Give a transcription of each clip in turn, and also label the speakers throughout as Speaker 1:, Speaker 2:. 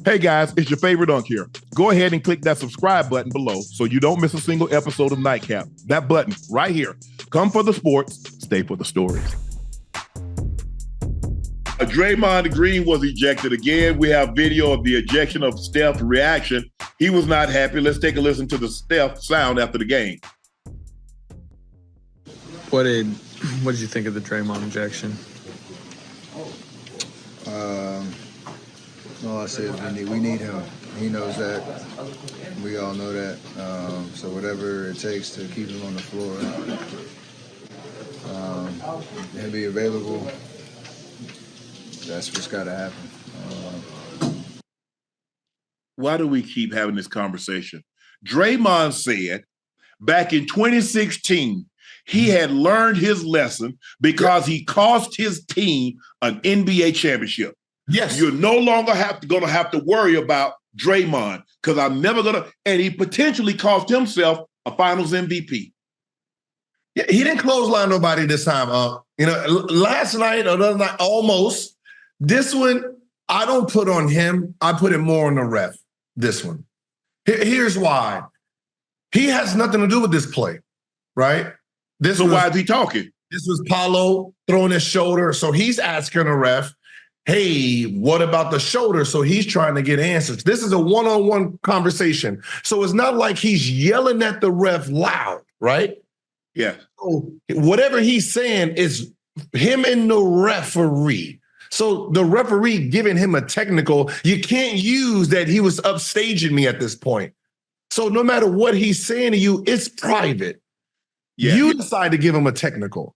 Speaker 1: Hey guys, it's your favorite Unc here. Go ahead and click that subscribe button below so you don't miss a single episode of Nightcap. That button right here. Come for the sports, stay for the stories. Draymond Green was ejected again. We have video of the ejection of Steph's reaction. He was not happy. Let's take a listen to the Steph sound after the game.
Speaker 2: What did you think of the Draymond ejection?
Speaker 3: All I say is we need him. He knows that. We all know that. So whatever it takes to keep him on the floor, he'll be available. That's what's got to happen.
Speaker 1: Why do we keep having this conversation? Draymond said back in 2016, he had learned his lesson because he cost his team an NBA championship.
Speaker 4: Yes.
Speaker 1: You're no longer going to have to worry about Draymond because I'm never going to, and he potentially cost himself a finals MVP.
Speaker 4: Yeah, he didn't clothesline nobody this time. Last night or the other night, almost. This one, I don't put on him. I put it more on the ref, this one. Here's why. He has nothing to do with this play, right?
Speaker 1: So why is he talking?
Speaker 4: This was Paulo throwing his shoulder. So he's asking the ref, hey, what about the shoulder? So he's trying to get answers. This is a one-on-one conversation. So it's not like he's yelling at the ref loud, right?
Speaker 1: Yeah.
Speaker 4: So whatever he's saying is him and the referee. So the referee giving him a technical, you can't use that he was upstaging me at this point. So no matter what he's saying to you, it's private. Yeah. You decide to give him a technical,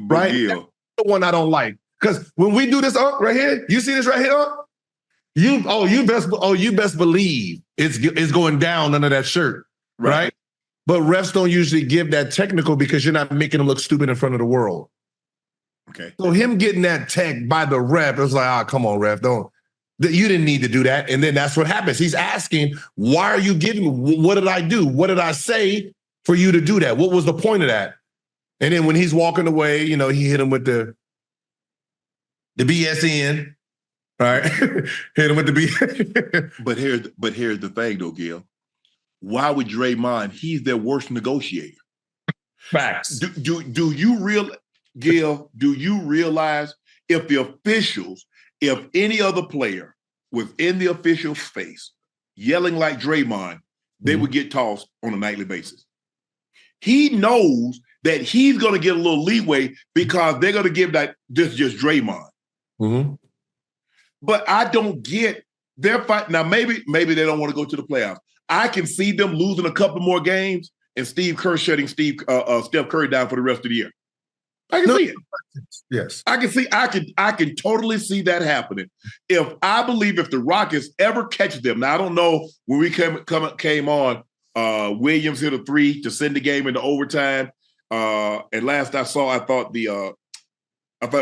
Speaker 4: right? That's the one I don't like. Because when we do this, Unc, right here, you see this right here, Unc? You best believe it's going down under that shirt, right? But refs don't usually give that technical because you're not making them look stupid in front of the world.
Speaker 1: Okay.
Speaker 4: So him getting that tech by the ref, it was like, come on, ref, you didn't need to do that. And then that's what happens. He's asking, why are you giving me? What did I do? What did I say for you to do that? What was the point of that? And then when he's walking away, he hit him with the BSN, all right? Hit him with the BSN.
Speaker 1: But here's the thing, though, Gil. Why would Draymond? He's their worst negotiator.
Speaker 4: Facts.
Speaker 1: Do you Gil? Do you realize if any other player within the official space yelling like Draymond, they would get tossed on a nightly basis? He knows that he's going to get a little leeway because they're going to give that this just Draymond.
Speaker 4: Mm-hmm.
Speaker 1: But I don't get their fight. Now, maybe they don't want to go to the playoffs. I can see them losing a couple more games and Steve Kerr shutting Steph Curry down for the rest of the year. I can see it.
Speaker 4: Yes.
Speaker 1: I can totally see that happening. If the Rockets ever catch them. Now, I don't know when we came on, Williams hit a 3 to send the game into overtime. And last I saw, I thought the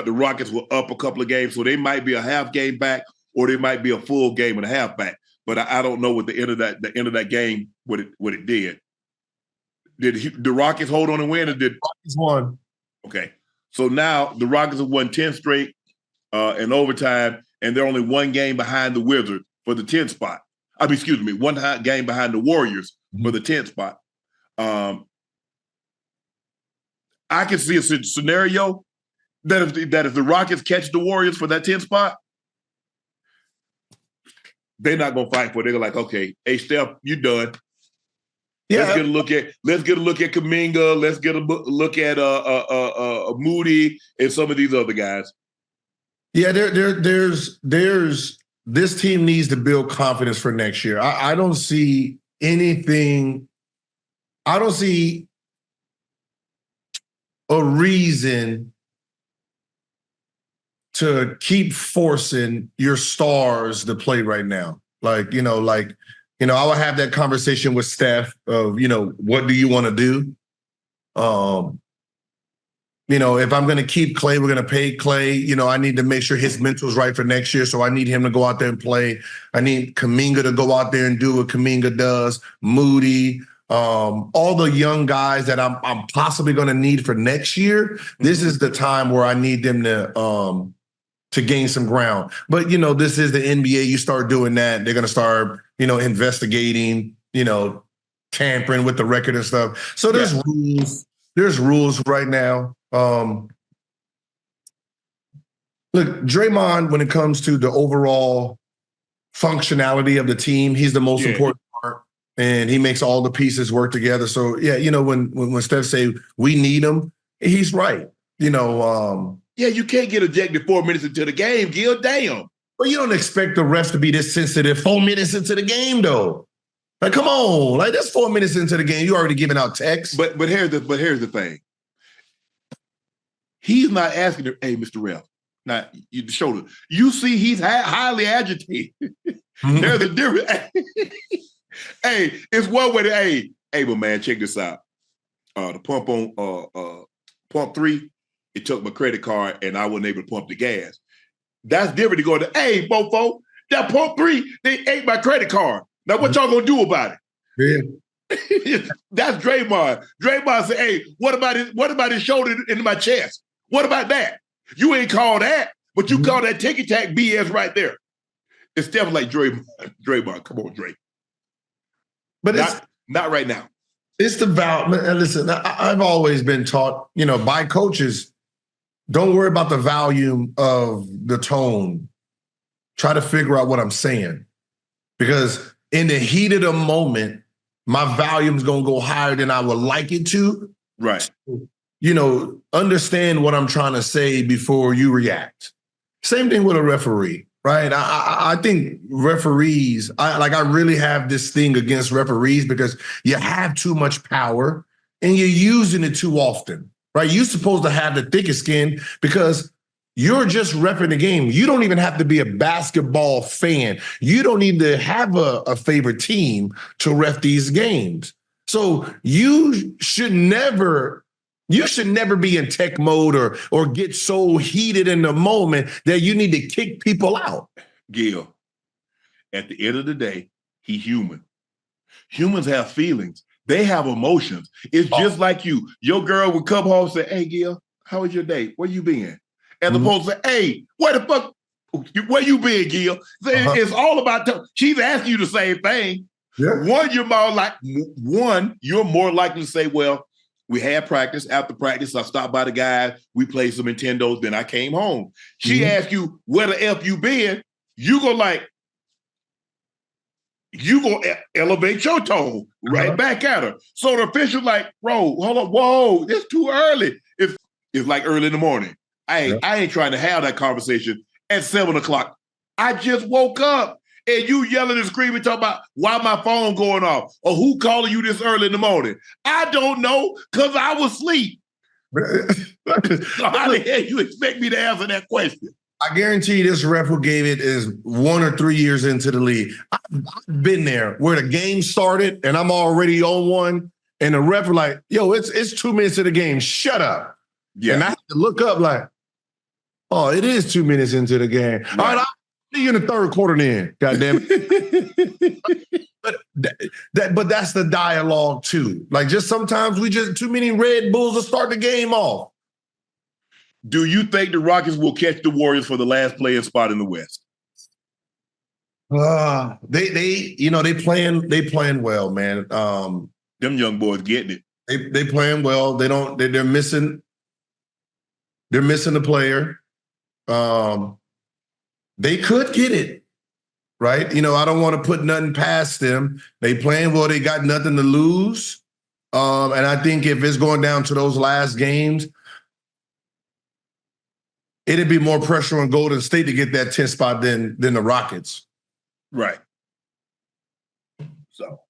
Speaker 1: Rockets were up a couple of games, so they might be a half game back, or they might be a full game and a half back. But I don't know what the end of that game what it did. Did the Rockets hold on and win, or did
Speaker 4: Rockets won?
Speaker 1: Okay, so now the Rockets have won 10 straight in overtime, and they're only one game behind the Wizards for the 10th spot. One game behind the Warriors for the 10th spot. I can see a scenario that if the Rockets catch the Warriors for that 10th spot, they're not gonna fight for it. They're like, okay, hey Steph, you done. Yeah. Let's get a look at Kuminga. Let's get a look at Moody and some of these other guys.
Speaker 4: Yeah, there's this team needs to build confidence for next year. I don't see anything. I don't see a reason to keep forcing your stars to play right now. I would have that conversation with Steph of, what do you want to do? If I'm going to keep Clay, we're going to pay Clay. I need to make sure his mental's right for next year. So I need him to go out there and play. I need Kuminga to go out there and do what Kuminga does. Moody, all the young guys that I'm possibly going to need for next year. This is the time where I need them to to gain some ground. But, this is the NBA. You start doing that, they're going to start, investigating, tampering with the record and stuff. So there's rules. There's rules right now. Look, Draymond, when it comes to the overall functionality of the team, he's the most important part, and he makes all the pieces work together. So, when Steph say we need him, he's right.
Speaker 1: You can't get ejected 4 minutes into the game, Gil. Damn.
Speaker 4: But you don't expect the refs to be this sensitive 4 minutes into the game, though. Like, come on. Like, that's 4 minutes into the game. You already giving out texts.
Speaker 1: But here's the thing. He's not asking him, hey, Mr. Ref. Now, the shoulder. You see he's highly agitated. There's a difference. Hey, it's one way to, hey, but man, check this out. The pump on pump 3, it took my credit card and I wasn't able to pump the gas. That's different to go to, hey, Bofo, that pump 3, they ate my credit card. Now, what y'all gonna do about
Speaker 4: it?
Speaker 1: Yeah. That's Draymond. Draymond said, hey, what about his shoulder into my chest? What about that? You ain't call that, but you call that ticky-tack BS right there. It's definitely like Draymond. Come on, Dre. But not right now.
Speaker 4: It's the value. Listen, I've always been taught, by coaches, don't worry about the volume of the tone. Try to figure out what I'm saying. Because in the heat of the moment, my volume's going to go higher than I would like it to.
Speaker 1: Right.
Speaker 4: Understand what I'm trying to say before you react. Same thing with a referee, right? I think referees, I really have this thing against referees because you have too much power and you're using it too often, right? You're supposed to have the thickest skin because you're just repping the game. You don't even have to be a basketball fan. You don't need to have a favorite team to ref these games. So you should never be in tech mode or get so heated in the moment that you need to kick people out.
Speaker 1: Gil, at the end of the day, he's human. Humans have feelings. They have emotions. It's just like you. Your girl would come home and say, hey, Gil, how was your day? Where you been? As opposed to say, hey, where the fuck, where you been, Gil? It's all about, she's asking you the same thing.
Speaker 4: Yeah.
Speaker 1: You're more likely to say, well, we had practice. After practice, I stopped by the guys. We played some Nintendos. Then I came home. She asked you, where the F you been? You go elevate your tone right back at her. So the official like, bro, hold on. Whoa, it's too early. It's like early in the morning. I ain't trying to have that conversation at 7 o'clock. I just woke up. And you yelling and screaming, talking about why my phone going off or who calling you this early in the morning. I don't know, because I was asleep. So how the hell you expect me to answer that question?
Speaker 4: I guarantee you this ref who gave it is 1 or 3 years into the league. I've been there where the game started and I'm already on one and the ref were like, yo, it's 2 minutes of the game. Shut up.
Speaker 1: Yeah.
Speaker 4: And I had to look up like, oh, it is 2 minutes into the game. Right. All right, I'll see you in the third quarter then, goddamn it. But that's the dialogue too. Like just sometimes we just too many Red Bulls to start the game off.
Speaker 1: Do you think the Rockets will catch the Warriors for the last playing spot in the West?
Speaker 4: They playing well, man.
Speaker 1: Them young boys getting it.
Speaker 4: They playing well. They're missing the player. They could get it, right? I don't want to put nothing past them. They playing well. They got nothing to lose. And I think if it's going down to those last games, it'd be more pressure on Golden State to get that 10th spot than the Rockets.
Speaker 1: Right. So.